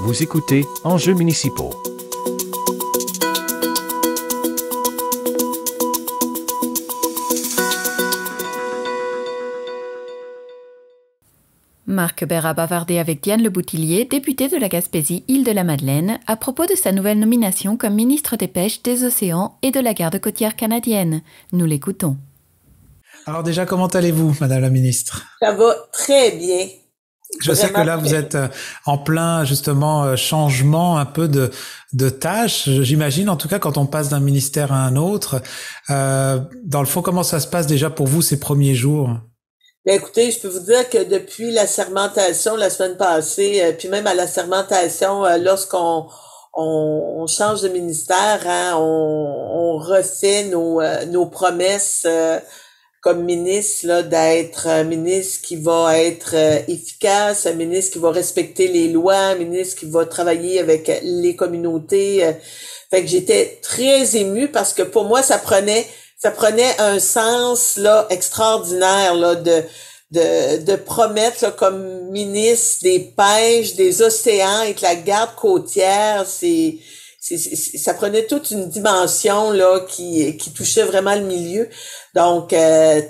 Vous écoutez Enjeux municipaux. Marc Bert a bavardé avec Diane Le Boutillier, députée de la Gaspésie Île-de-la-Madeleine, à propos de sa nouvelle nomination comme ministre des Pêches, des Océans et de la Garde côtière canadienne. Nous l'écoutons. Alors déjà, comment allez-vous, Madame la Ministre? Ça va très bien. Je sais que là, vous êtes en plein, justement, changement un peu de tâches. J'imagine, en tout cas, quand on passe d'un ministère à un autre. Dans le fond, comment ça se passe déjà pour vous ces premiers jours? Ben écoutez, je peux vous dire que depuis la sermentation la semaine passée, puis même à la sermentation, lorsqu'on change de ministère, hein, on refait nos promesses comme ministre, là, d'être un ministre qui va être efficace, un ministre qui va respecter les lois, un ministre qui va travailler avec les communautés. Fait que j'étais très émue parce que pour moi, ça prenait un sens là extraordinaire là de promettre là, comme ministre des pêches, des océans et de la garde côtière, ça prenait toute une dimension là qui touchait vraiment le milieu. Donc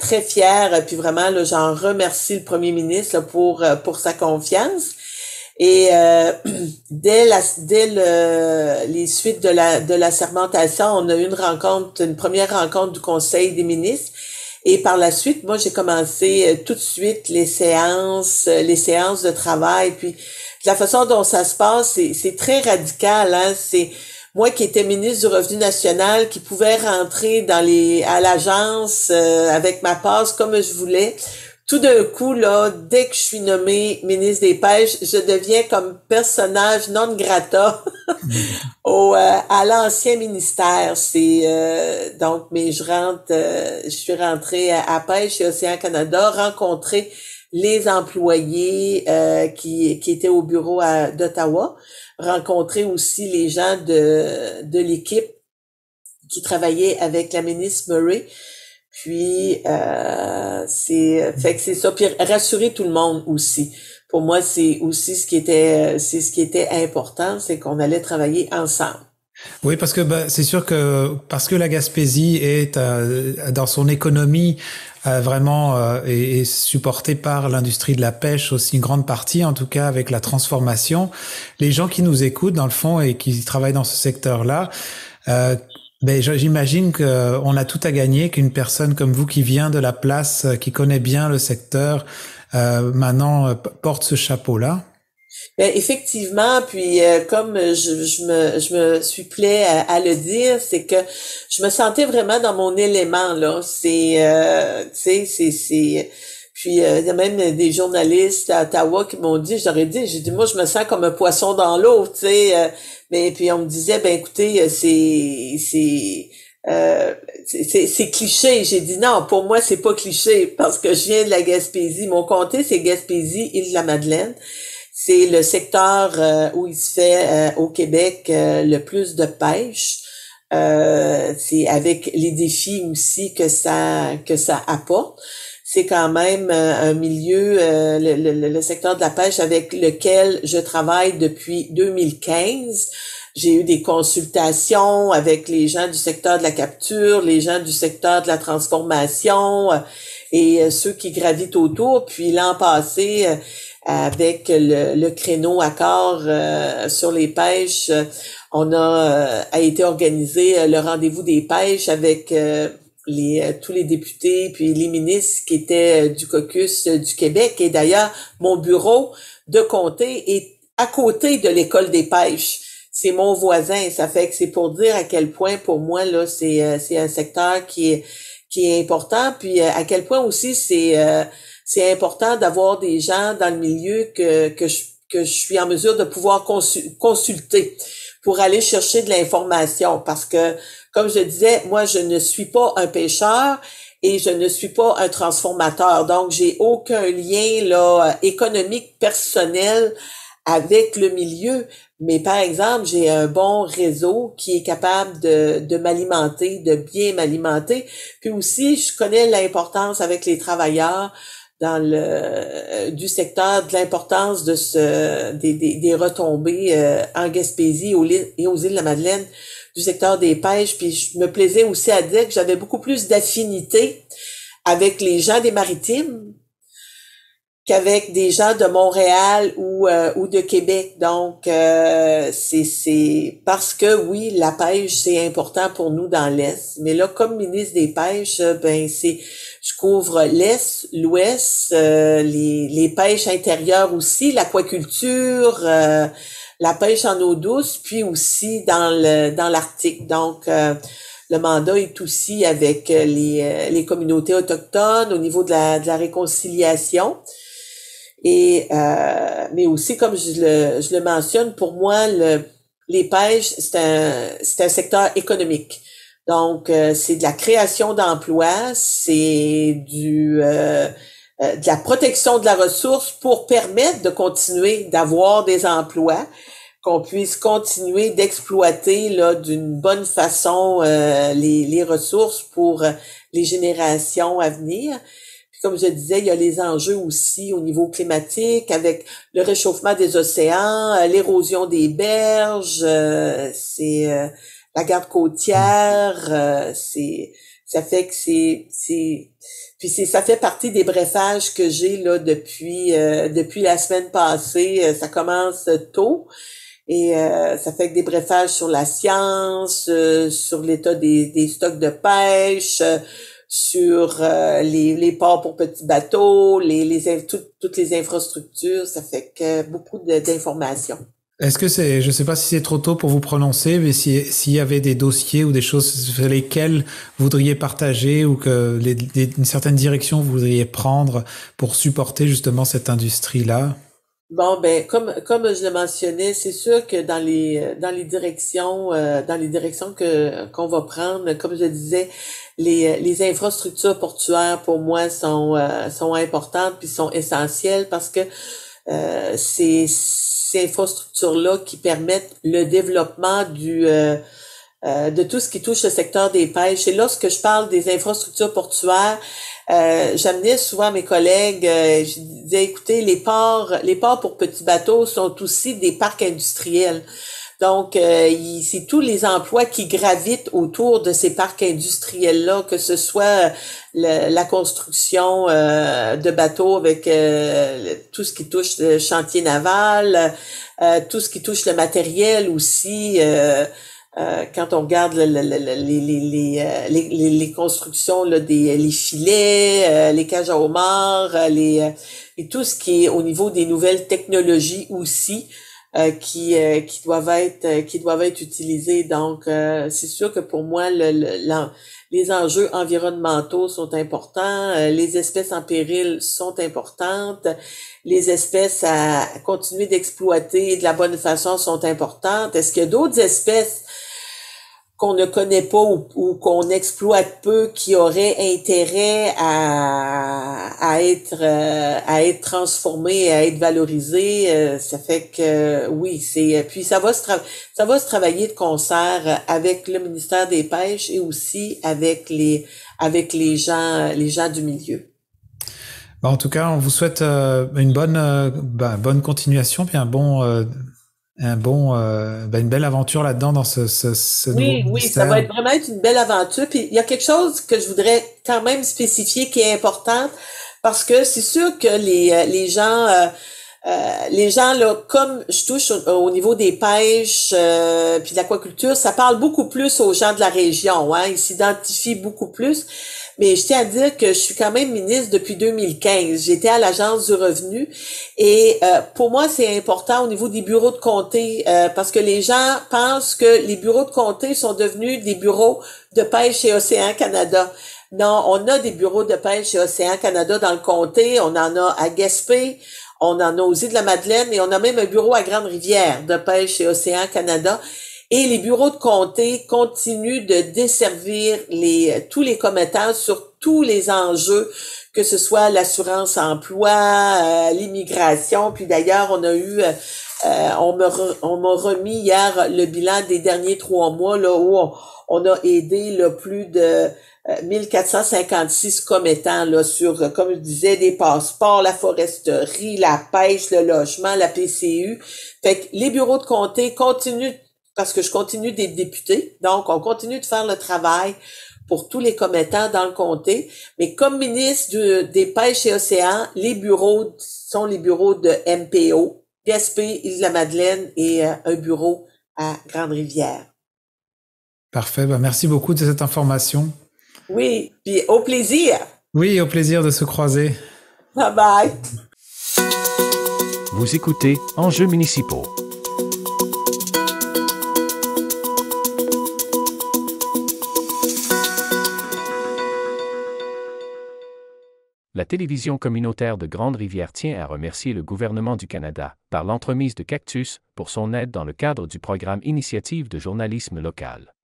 très fière, puis vraiment là, j'en remercie le premier ministre là, pour sa confiance. Et dès les suites de la sermentation, on a eu une première rencontre du Conseil des ministres. Et par la suite, moi, j'ai commencé tout de suite les séances de travail. Puis la façon dont ça se passe, c'est très radical. Hein? C'est moi qui étais ministre du Revenu national, qui pouvais rentrer à l'agence avec ma passe comme je voulais. Tout d'un coup, là, dès que je suis nommée ministre des Pêches, je deviens comme personnage non grata à l'ancien ministère. Mais je suis rentrée à Pêche et Océan Canada, rencontrer les employés qui étaient au bureau d'Ottawa, rencontrer aussi les gens de l'équipe qui travaillait avec la ministre Murray. Puis c'est ça, puis rassurer tout le monde aussi. Pour moi, c'est aussi ce qui était important, c'est qu'on allait travailler ensemble. Oui, parce que c'est sûr que la Gaspésie est dans son économie vraiment est supportée par l'industrie de la pêche aussi, une grande partie en tout cas avec la transformation. Les gens qui nous écoutent dans le fond et qui travaillent dans ce secteur-là, j'imagine qu'on a tout à gagner qu'une personne comme vous qui vient de la place, qui connaît bien le secteur, maintenant porte ce chapeau-là. Ben effectivement, puis comme je me suis plaît à le dire, c'est que je me sentais vraiment dans mon élément là. Puis il y a même des journalistes à Ottawa qui m'ont dit, j'ai dit moi je me sens comme un poisson dans l'eau, tu sais. Mais puis on me disait écoutez c'est cliché. J'ai dit non, pour moi c'est pas cliché parce que je viens de la Gaspésie. Mon comté c'est Gaspésie, Île-de-la-Madeleine. C'est le secteur où il se fait au Québec le plus de pêche. C'est avec les défis aussi que ça apporte. C'est quand même un milieu, le secteur de la pêche avec lequel je travaille depuis 2015. J'ai eu des consultations avec les gens du secteur de la capture, les gens du secteur de la transformation et ceux qui gravitent autour. Puis l'an passé, avec le créneau accord sur les pêches, on a été organisé le rendez-vous des pêches avec tous les députés puis les ministres qui étaient du caucus du Québec. Et d'ailleurs, mon bureau de comté est à côté de l'école des pêches. C'est mon voisin. Ça fait que c'est pour dire à quel point pour moi là c'est un secteur qui est important. Puis à quel point aussi c'est important d'avoir des gens dans le milieu que je suis en mesure de pouvoir consulter pour aller chercher de l'information. Parce que, comme je disais, moi, je ne suis pas un pêcheur et je ne suis pas un transformateur. Donc, j'ai aucun lien là économique personnel avec le milieu. Mais par exemple, j'ai un bon réseau qui est capable de m'alimenter, de bien m'alimenter. Puis aussi, je connais l'importance avec les travailleurs du secteur, de l'importance des retombées en Gaspésie et aux îles de la Madeleine du secteur des pêches. Puis je me plaisais aussi à dire que j'avais beaucoup plus d'affinité avec les gens des Maritimes qu'avec des gens de Montréal ou de Québec. Donc c'est parce que oui, la pêche c'est important pour nous dans l'Est. Mais là, comme ministre des Pêches, je couvre l'Est, l'Ouest, les pêches intérieures aussi, l'aquaculture, la pêche en eau douce, puis aussi dans l'Arctique. Donc le mandat est aussi avec les communautés autochtones au niveau de la réconciliation. Et mais aussi, comme je le mentionne, pour moi, les pêches, c'est un secteur économique. Donc, c'est de la création d'emplois, c'est de la protection de la ressource pour permettre de continuer d'avoir des emplois, qu'on puisse continuer d'exploiter là d'une bonne façon les ressources pour les générations à venir. Puis comme je disais, il y a les enjeux aussi au niveau climatique avec le réchauffement des océans, l'érosion des berges, la garde côtière, ça fait que ça fait partie des briefages que j'ai là depuis la semaine passée. Ça commence tôt. Et ça fait que des briefages sur la science, sur l'état des stocks de pêche, sur les ports pour petits bateaux, toutes les infrastructures. Ça fait que beaucoup d'informations. Est-ce que je sais pas si c'est trop tôt pour vous prononcer, mais s'il y avait des dossiers ou des choses sur lesquelles vous voudriez partager ou que une certaine direction vous voudriez prendre pour supporter justement cette industrie-là? Bon, comme je le mentionnais, c'est sûr que dans les directions qu'on va prendre, comme je disais, les infrastructures portuaires pour moi sont importantes puis sont essentielles parce que ces infrastructures-là qui permettent le développement de tout ce qui touche le secteur des pêches. Et lorsque je parle des infrastructures portuaires, j'amenais souvent mes collègues, je disais, écoutez, les ports pour petits bateaux sont aussi des parcs industriels. Donc, c'est tous les emplois qui gravitent autour de ces parcs industriels-là, que ce soit la construction de bateaux avec tout ce qui touche le chantier naval, tout ce qui touche le matériel aussi. Quand on regarde les constructions là, les filets, les cages à homards, et tout ce qui est au niveau des nouvelles technologies aussi. Qui doivent être utilisés. Donc, c'est sûr que pour moi, les enjeux environnementaux sont importants, les espèces en péril sont importantes, les espèces à continuer d'exploiter de la bonne façon sont importantes. Est-ce qu'il y a d'autres espèces qu'on ne connaît pas ou qu'on exploite peu qui auraient intérêt à être transformées, à être valorisées? Ça fait que oui, puis ça va se travailler de concert avec le ministère des Pêches et aussi avec les gens du milieu. Bon, en tout cas, on vous souhaite une bonne continuation puis une belle aventure là-dedans dans ce oui, nouveau oui, ministère. ça va être vraiment une belle aventure. Puis il y a quelque chose que je voudrais quand même spécifier qui est important parce que c'est sûr que les gens là, comme je touche au niveau des pêches puis de l'aquaculture, ça parle beaucoup plus aux gens de la région, hein, ils s'identifient beaucoup plus. Mais je tiens à dire que je suis quand même ministre depuis 2015. J'étais à l'Agence du revenu et pour moi, c'est important au niveau des bureaux de comté parce que les gens pensent que les bureaux de comté sont devenus des bureaux de pêche chez Océan Canada. Non, on a des bureaux de pêche chez Océan Canada dans le comté, on en a à Gaspé, on en a aux îles de la Madeleine et on a même un bureau à Grande-Rivière de pêche chez Océan Canada. Et les bureaux de comté continuent de desservir tous les commettants sur tous les enjeux, que ce soit l'assurance emploi, l'immigration. Puis d'ailleurs, on a eu On m'a remis hier le bilan des derniers 3 mois là où on a aidé là, plus de 1456 commettants là, sur, comme je disais, des passeports, la foresterie, la pêche, le logement, la PCU. Fait que les bureaux de comté continuent, parce que je continue d'être député, donc on continue de faire le travail pour tous les commettants dans le comté. Mais comme ministre des Pêches et Océans, les bureaux sont les bureaux de MPO, Gaspé, Île-de-la-Madeleine et un bureau à Grande-Rivière. Parfait. Ben, merci beaucoup de cette information. Oui, puis au plaisir. Oui, au plaisir de se croiser. Bye bye. Vous écoutez Enjeux municipaux. La télévision communautaire de Grande-Rivière tient à remercier le gouvernement du Canada, par l'entremise de Cactus, pour son aide dans le cadre du programme Initiative de journalisme local.